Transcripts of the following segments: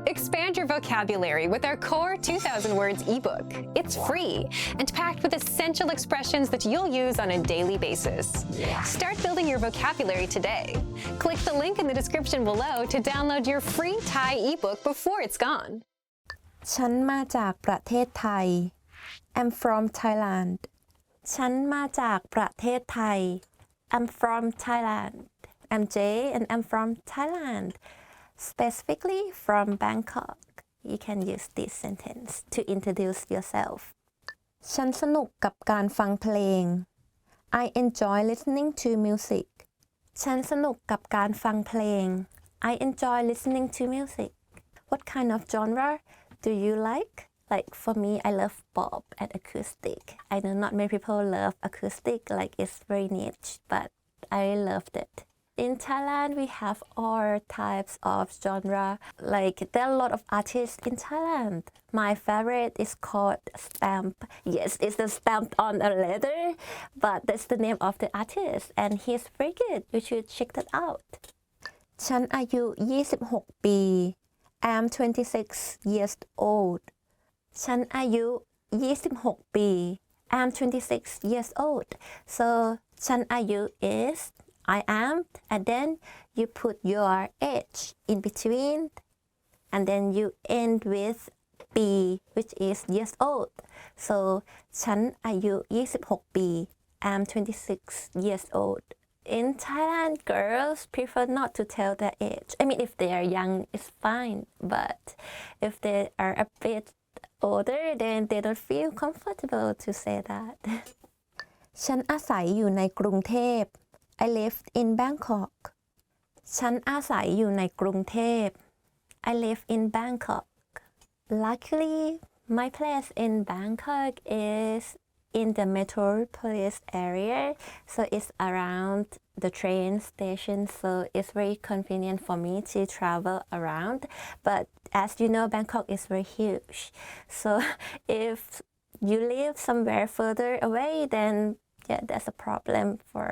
Expand your vocabulary with our core 2,000 words ebook. It's free and packed with essential expressions that you'll use on a daily basis. Start building your vocabulary today. Click the link in the description below to download your free Thai ebook before it's gone. ฉันมาจากประเทศไทย I'm from Thailand ฉันมาจากประเทศไทย I'm from Thailand I'm Jay and I'm from Thailand specifically from Bangkok you can use this sentence to introduce yourself ฉันสนุกกับการฟังเพลง I enjoy listening to music ฉันสนุกกับการฟังเพลง I enjoy listening to music What kind of genre do you like? Like for me, I love pop and acoustic. I know not many people love acoustic, like it's very niche, but I loved it. In Thailand, we have all types of genre. Like there are a lot of artists in Thailand. My favorite is called Stamp. Yes, it's the stamp on a letter, but that's the name of the artist, and he's very good. You should check that out. ฉันอายุ 26 ปี I'm 26 years old. ฉันอายุ 26 ปี I'm 26 years old. So ฉันอายุ is I am and then you put your age in between and then you end with B which is years old. So ฉันอายุ 26 ปี I'm 26 years old. In Thailand, girls prefer not to tell their age. I mean, if they are young, it's fine. But if they are a bit older, then they don't feel comfortable to say that. ฉันอาศัยอยู่ในกรุงเทพ I live in Bangkok. ฉันอาศัยอยู่ในกรุงเทพ I live in Bangkok. Luckily, my place in Bangkok is in the metropolis area, so it's around the train station, so it's very convenient for me to travel around. But as you know, Bangkok is very huge. So if you live somewhere further away, then yeah, that's a problem for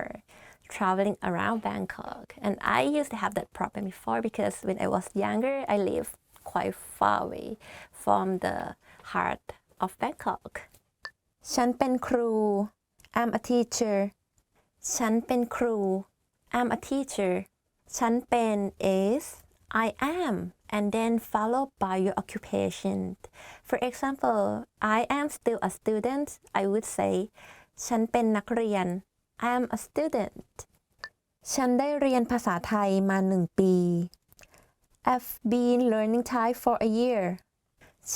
traveling around Bangkok. And I used to have that problem before because when I was younger, I lived quite far away from the heart of Bangkok. ฉันเป็นครู I'm a teacher ฉันเป็นครู I'm a teacher ฉันเป็น is I am and then followed by your occupation for example I am still a student I would say ฉันเป็นนักเรียน I'm a student ฉันได้เรียนภาษาไทยมา1 ปี I've been learning Thai for a year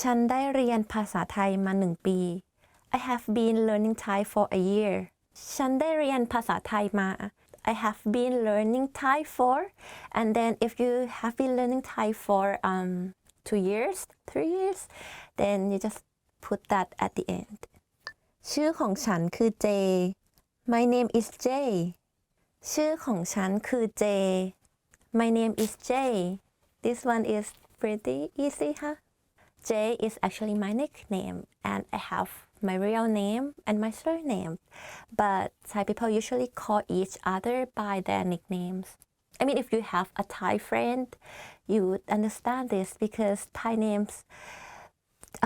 ฉันได้เรียนภาษาไทยมา1 ปี I have been learning Thai for a year ฉันได้เรียนภาษาไทยมา I have been learning Thai for and then if you have been learning Thai for 2 years 3 years then you just put that at the end ชื่อของฉันคือ J My name is J ชื่อของฉันคือ J My name is J This one is pretty easy huh J is actually my nickname and I have my real name and my surname but Thai people usually call each other by their nicknames I mean if you have a Thai friend you would understand this because Thai names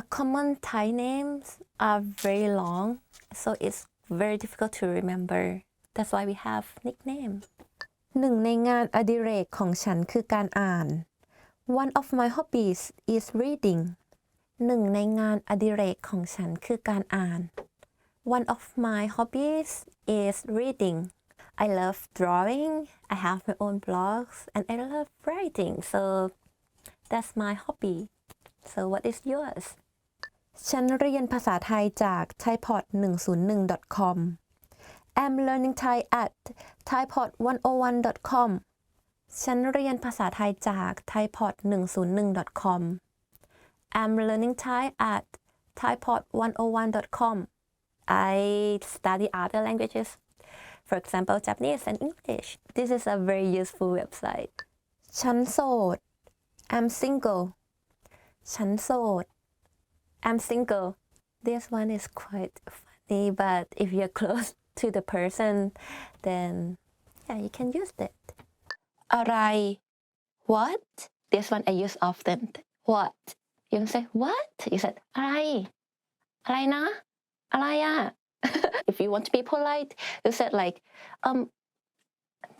a common Thai names are very long so it's very difficult to remember that's why we have nickname หนึ่งในงานอดิเรกของฉันคือการอ่าน One of my hobbies is readingหนึ่งในงานอดิเรกของฉันคือการอ่าน One of my hobbies is reading. I love drawing. I have my own blogs and I love writing. So that's my hobby. So what is yours? ฉันเรียนภาษาไทยจาก thaipod101.com. I'm learning Thai at thaipod101.com. ฉันเรียนภาษาไทยจาก thaipod101.com. I'm learning Thai at thaipod101.com. I study other languages, for example, Japanese and English. This is a very useful website. ฉันโสด I'm single. ฉันโสด I'm single. This one is quite funny, but if you're close to the person, then yeah, you can use it. อะไร What? This one I use often. what you don't say what you said อะไรนะอะไรอะ if you want to be polite you said like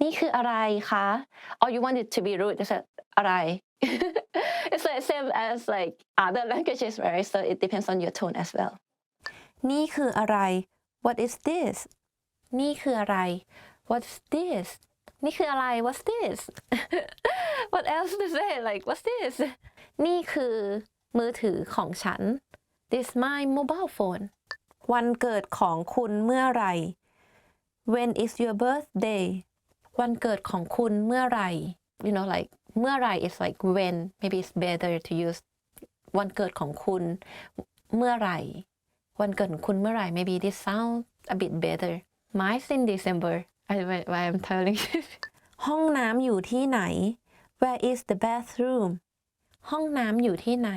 นี่คืออะไรคะ or you want it to be rude you said อะไร it's like same as like other languages right so it depends on your tone as well นี่คืออะไร what is this นี่คืออะไร what's this นี่คืออะไร what's this what else to say like what's this นี่คือมือถือของฉัน this my mobile phone วันเกิดของคุณเมื่อไหร่ when is your birthday วันเกิดของคุณเมื่อไหร่ you know like เมื่อไหร่ is like when maybe it's better to use วันเกิดของคุณเมื่อไหร่วันเกิดของคุณเมื่อไหร่ maybe this sounds a bit better mine's in December why I'm telling you ห้องน้ำอยู่ที่ไหน where is the bathroom ห้องน้ำอยู่ที่ไหน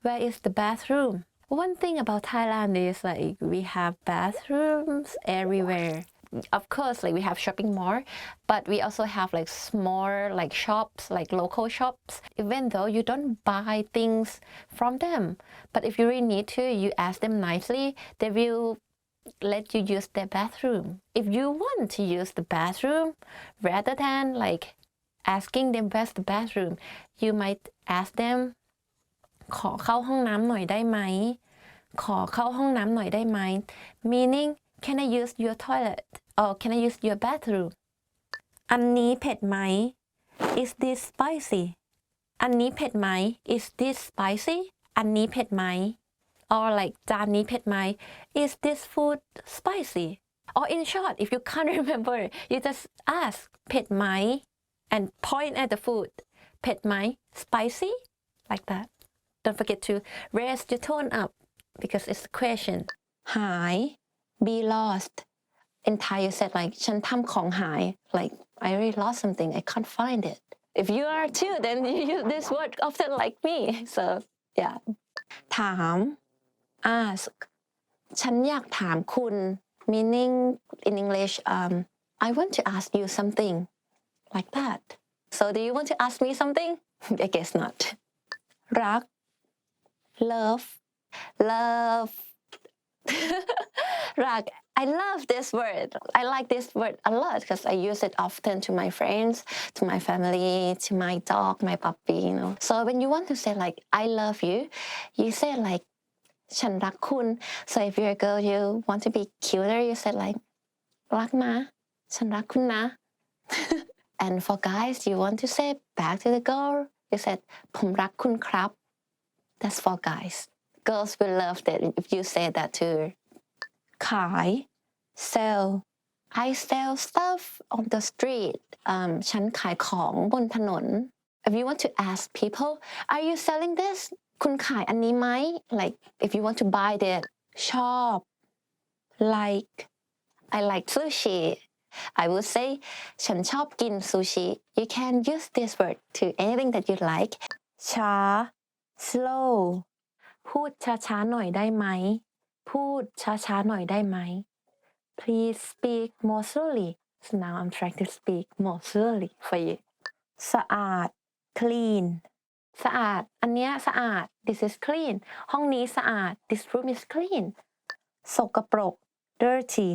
where is the bathroom one thing about Thailand is like we have bathrooms everywhere of course like we have shopping mall but we also have like small like shops like local shops even though you don't buy things from them but if you really need to you ask them nicely they will let you use their bathroom if you want to use the bathroom rather than like asking them where's the bathroom you might ask them ขอเข้าห้องน้ำหน่อยได้ไหมขอเข้าห้องน้ำหน่อยได้ไหม meaning can I use your toilet or can I use your bathroom อันนี้เผ็ดไหม is this spicy อันนี้เผ็ดไหม is this spicy อันนี้เผ็ดไหม or like จานนี้เผ็ดไหม is this food spicy or in short if you can't remember you just ask เผ็ดไหม and point at the food เผ็ดไหม spicy like that don't forget to raise your tone up because it's a question หาย be lost in Thai you said like ฉันทำของหาย like I really lost something I can't find it if you are too then you use this word often like me so yeah ถาม ask ฉันอยากถามคุณ meaning in English I want to ask you something like that so do you want to ask me something I guess not รัก loveรัก I love this word I like this word a lot because I use it often to my friends to my family to my dog my puppy you know so when you want to say like I love you you say like ฉันรักคุณ so if you're a girl you want to be cuter you say like รักนะฉันรักคุณนะ and for guys you want to say back to the girl you said ผมรักคุณครับ that's for guys girls will love that if you say that to her ขาย sell I sell stuff on the street ฉันขายของบนถนน if you want to ask people are you selling this คุณขายอันนี้ไหม like if you want to buy that ชอบ like I like sushi I would say ฉันชอบกิน sushi you can use this word to anything that you like ช้า slow พูดช้าๆหน่อยได้ไหมพูดช้าๆหน่อยได้ไหม Please speak more slowly so now I'm trying to speak more slowly for you สะอาด clean สะอาดอันเนี้ยสะอาด this is clean ห้องนี้สะอาด this room is clean สกปรก dirty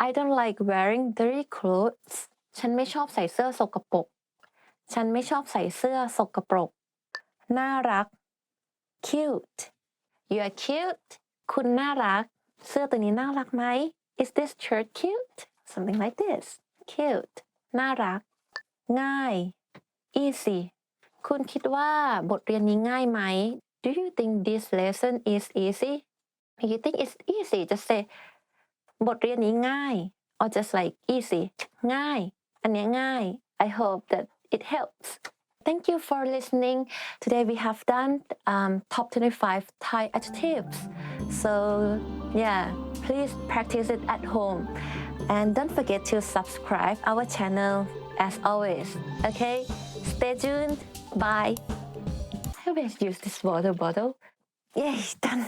I don't like wearing dirty clothes ฉันไม่ชอบใส่เสื้อสกปรกฉันไม่ชอบใส่เสื้อสกปรกน่ารัก cute you are cute คุณน่ารักเสื้อตัวนี้น่ารักไหม is this shirt cute something like this cute น่ารักง่าย easy คุณคิดว่าบทเรียนนี้ง่ายไหม do you think this lesson is easy if you think it's easy just say บทเรียนนี้ง่าย or just like easy ง่ายอันเนี้ยง่าย I hope that it helps Thank you for listening. Today we have done top 25 Thai adjectives. So yeah, please practice it at home. And don't forget to subscribe our channel as always. Okay? Stay tuned. Bye. I always use this water bottle. Yay, done.